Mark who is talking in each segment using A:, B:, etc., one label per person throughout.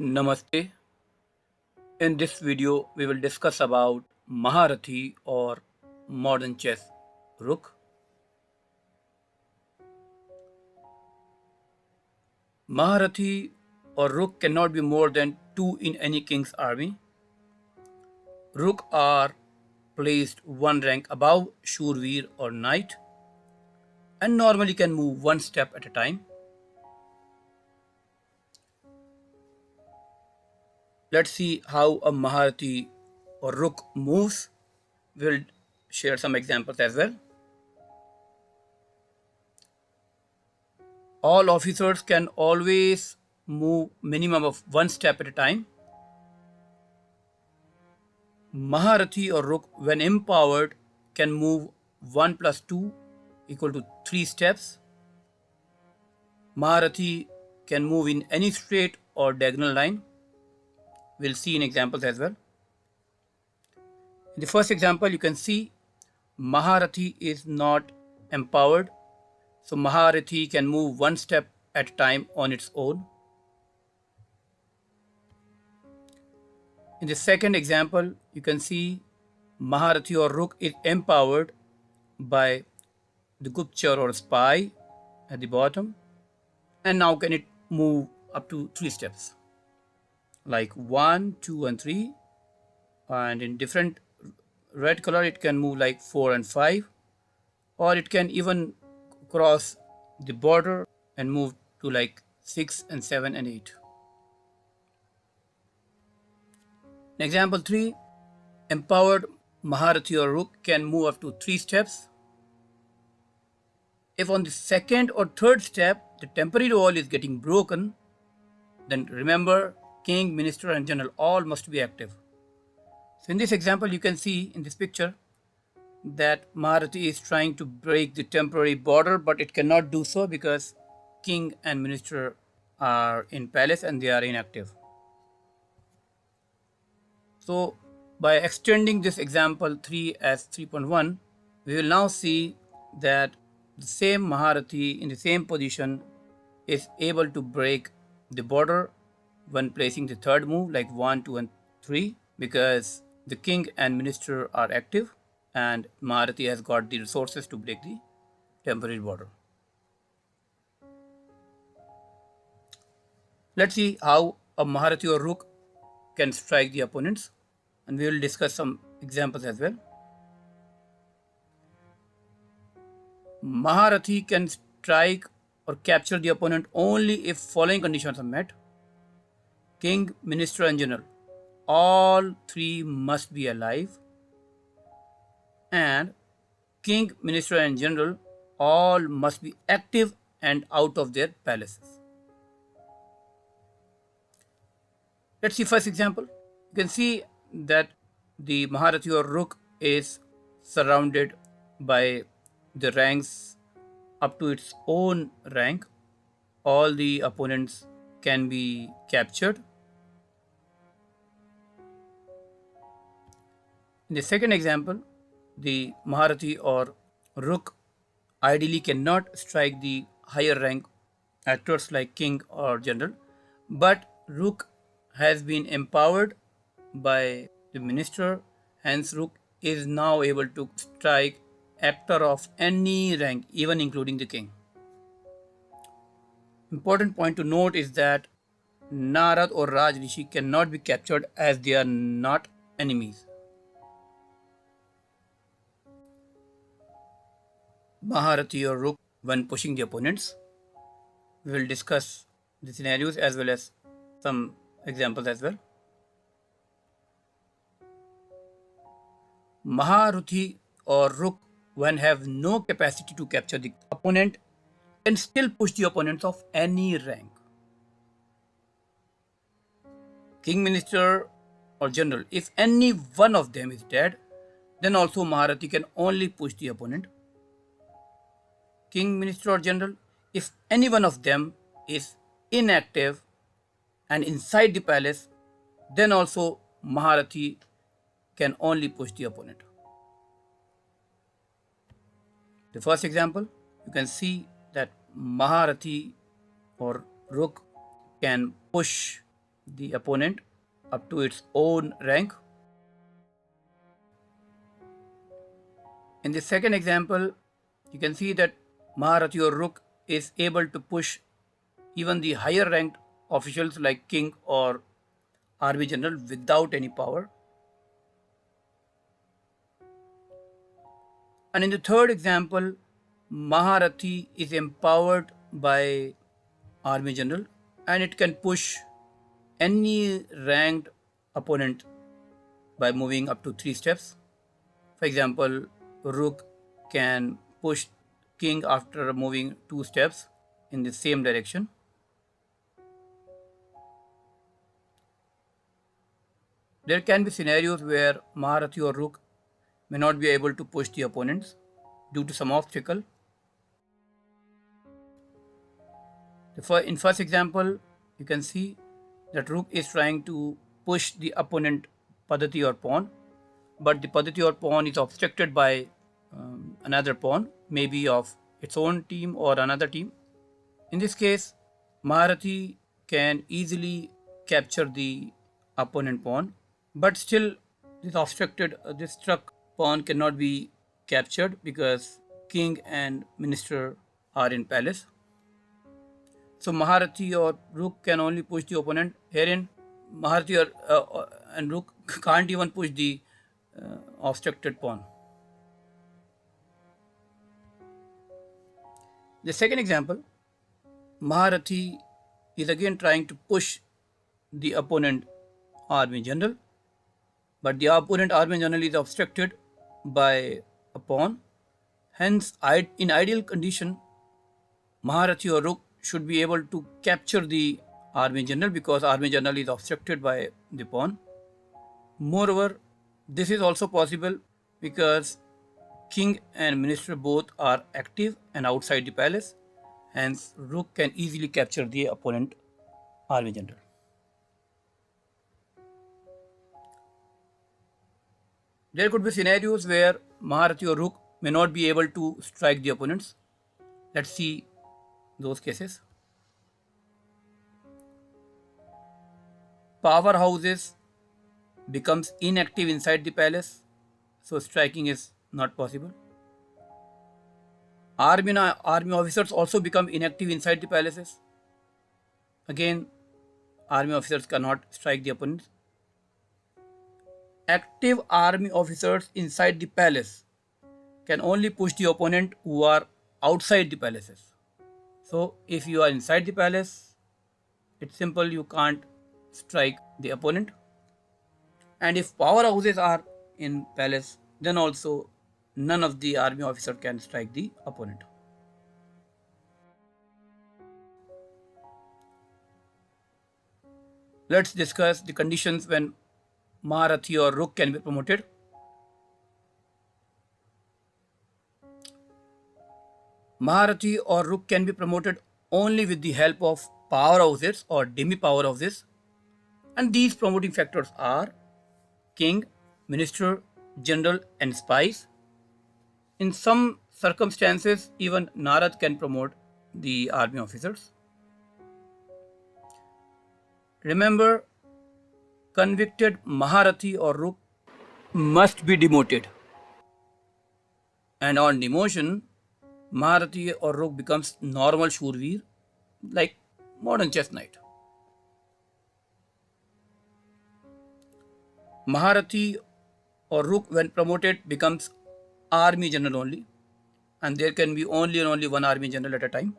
A: Namaste. In this video, we will discuss about Maharathi or modern chess Rook. Maharathi or Rook cannot be more than two in any king's army. Rook are placed one rank above Shurveer or Knight and normally can move one step at a time. Let's see how a Maharathi or Rook moves. We'll share some examples as well. All officers can always move minimum of one step at a time. Maharathi or Rook, when empowered, can move 1 plus 2 equal to 3 steps. Maharathi can move in any straight or diagonal line. We'll see in examples as well. In the first example, you can see Maharathi is not empowered. So Maharathi can move one step at a time on its own. In the second example, you can see Maharathi or Rook is empowered by the Guptchar or spy at the bottom, and now can it move up to 3 steps like 1, 2 and 3, and in different red color it can move like 4 and 5, or it can even cross the border and move to like 6 and 7 and 8. In example 3, empowered Maharathi or Rook can move up to 3 steps. If on the second or third step the temporary wall is getting broken, then remember king, minister and general all must be active. So in this example you can see in this picture that Maharathi is trying to break the temporary border, but it cannot do so because king and minister are in palace and they are inactive. So by extending this example 3 as 3.1, we will now see that the same Maharathi in the same position is able to break the border when placing the third move like 1, 2 and 3, because the king and minister are active and Maharathi has got the resources to break the temporary border. Let's see how a Maharathi or Rook can strike the opponents, and we will discuss some examples as well. Maharathi can strike or capture the opponent only if following conditions are met. King, minister and general, all three must be alive, and king, minister and general all must be active and out of their palaces. Let's see first example. You can see that the Maharathi or Rook is surrounded by the ranks up to its own rank. All the opponents can be captured. In the second example, the Maharathi or Rook ideally cannot strike the higher rank actors like king or general, but Rook has been empowered by the minister, hence Rook is now able to strike actor of any rank, even including the king. Important point to note is that Narad or Raj Rishi cannot be captured as they are not enemies. Maharathi or Rook when pushing the opponents. We will discuss the scenarios as well as some examples as well. Maharathi or Rook when have no capacity to capture the opponent can still push the opponents of any rank. King, minister or general, if any one of them is dead, then also Maharathi can only push the opponent. King, minister or general, if any one of them is inactive and inside the palace, then also Maharathi can only push the opponent. The first example, you can see that Maharathi or Rook can push the opponent up to its own rank. In the second example, you can see that Maharathi or Rook is able to push even the higher ranked officials like king or army general without any power. And in the third example, Maharathi is empowered by army general and it can push any ranked opponent by moving up to 3 steps. For example, Rook can push king after moving 2 steps in the same direction. There can be scenarios where Maharathi or Rook may not be able to push the opponents due to some obstacle. In first example, you can see that Rook is trying to push the opponent Padati or pawn, but the Padati or pawn is obstructed by another pawn, maybe of its own team or another team. In this case, Maharathi can easily capture the opponent pawn, but still this struck pawn cannot be captured because king and minister are in palace. So Maharathi or Rook can only push the opponent. Herein, Maharathi and Rook can't even push the obstructed pawn. The second example, Maharathi is again trying to push the opponent army general, but the opponent army general is obstructed by a pawn. Hence, in ideal condition, Maharathi or Rook should be able to capture the army general because army general is obstructed by the pawn. Moreover, this is also possible because king and minister both are active and outside the palace. Hence, Rook can easily capture the opponent army general. There could be scenarios where Maharathi or Rook may not be able to strike the opponents. Let's see those cases. Powerhouses becomes inactive inside the palace, so striking is not possible. Army officers also become inactive inside the palaces. Again, army officers cannot strike the opponents. Active army officers inside the palace can only push the opponent who are outside the palaces. So if you are inside the palace, it's simple, you can't strike the opponent. And if powerhouses are in palace, then also none of the army officer can strike the opponent. Let's discuss the conditions when Maharathi or Rook can be promoted. Maharathi or Rook can be promoted only with the help of powerhouses or demi-powerhouses. And these promoting factors are king, minister, general, and spies. In some circumstances, even Narad can promote the army officers. Remember, convicted Maharathi or Rook must be demoted. And on demotion, Maharathi or Rook becomes normal Shurveer, like modern chess knight. Maharathi or Rook, when promoted, becomes army general only, and there can be only one army general at a time.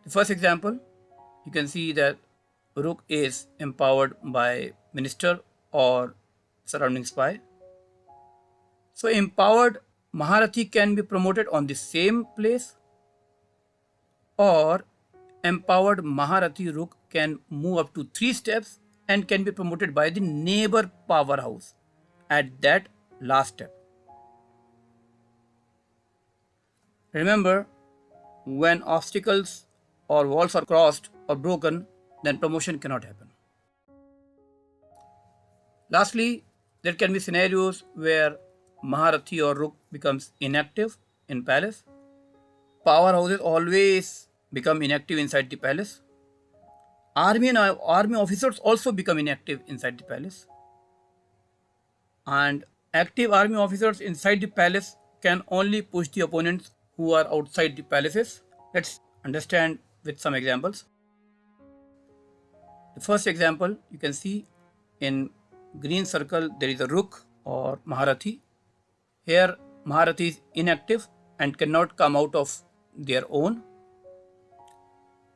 A: The first example, you can see that Rook is empowered by minister or surrounding spy. So empowered Maharathi can be promoted on the same place, or empowered Maharathi Rook can move up to 3 steps and can be promoted by the neighbor powerhouse at that last step. Remember, when obstacles or walls are crossed or broken, then promotion cannot happen. Lastly, there can be scenarios where Maharathi or Rook becomes inactive in palace. Powerhouses always become inactive inside the palace. army officers also become inactive inside the palace. And active army officers inside the palace can only push the opponents who are outside the palaces. Let's understand with some examples. The first example you can see in green circle there is a rook or Maharathi. Here Maharathi is inactive and cannot come out of their own.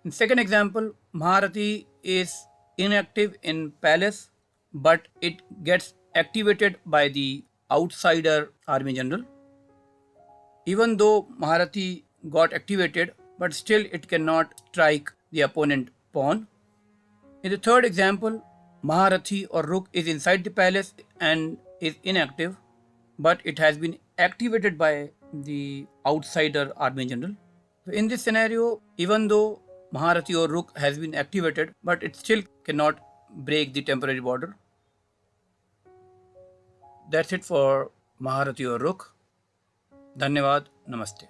A: In second example, Maharathi is inactive in palace, but it gets activated by the outsider army general. Even though Maharathi got activated, but still it cannot strike the opponent pawn. In the third example, Maharathi or rook is inside the palace and is inactive, but it has been activated by the outsider army general. So in this scenario, even though Maharathi or rook has been activated, but it still cannot break the temporary border. That's it for Maharathi or rook. Dhanyavad. Namaste.